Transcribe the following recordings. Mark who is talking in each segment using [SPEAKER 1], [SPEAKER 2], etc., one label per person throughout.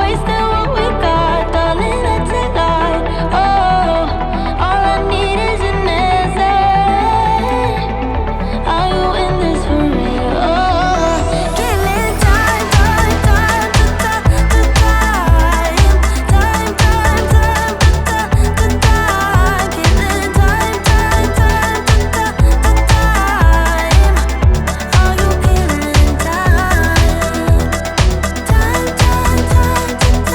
[SPEAKER 1] wasting what we got, darling, let's ignite. Oh, all I need is an answer. Are you in this for real? Oh, killing time, time, time, time, time, time, time, time, killing time, time, time, time, time. Are you killing time? Time, time, time, time, time.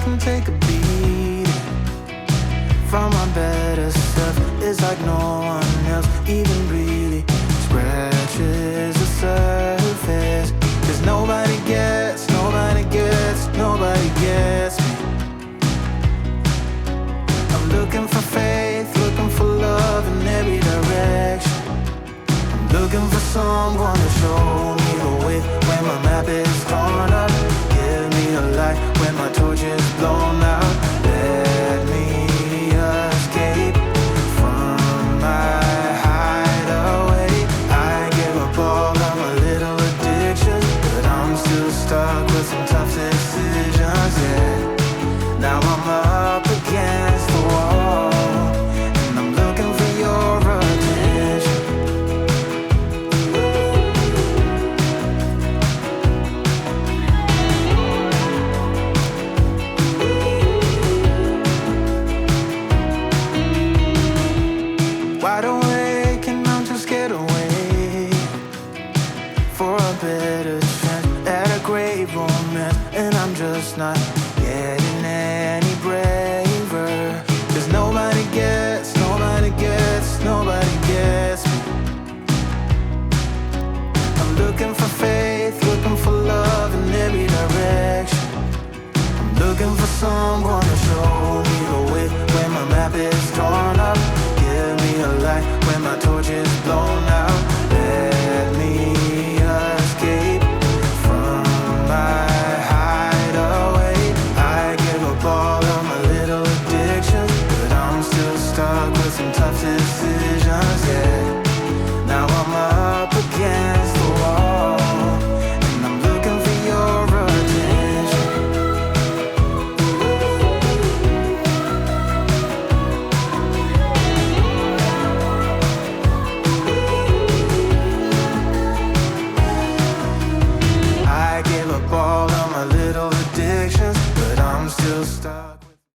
[SPEAKER 1] can take a beat from my better self. It's like no one else even really scratches the surface. 'Cause nobody gets, nobody gets, nobody gets me. I'm looking for faith, looking for love in every direction. I'm looking for someone to show me the way when my map is torn up. Give me a light when my torch is blown out. Let me escape from my hideaway. I give up all of my little addictions, but I'm still stuck with some tough decisions, yeah. Now I'm up against the wall, and I'm looking for your attention. Wide awake and I'm too scared away for a better chance at a great romance, and I'm just not getting any braver. 'Cause nobody gets, nobody gets, nobody gets me. I'm looking for faith, looking for love in every direction. I'm looking for someone to show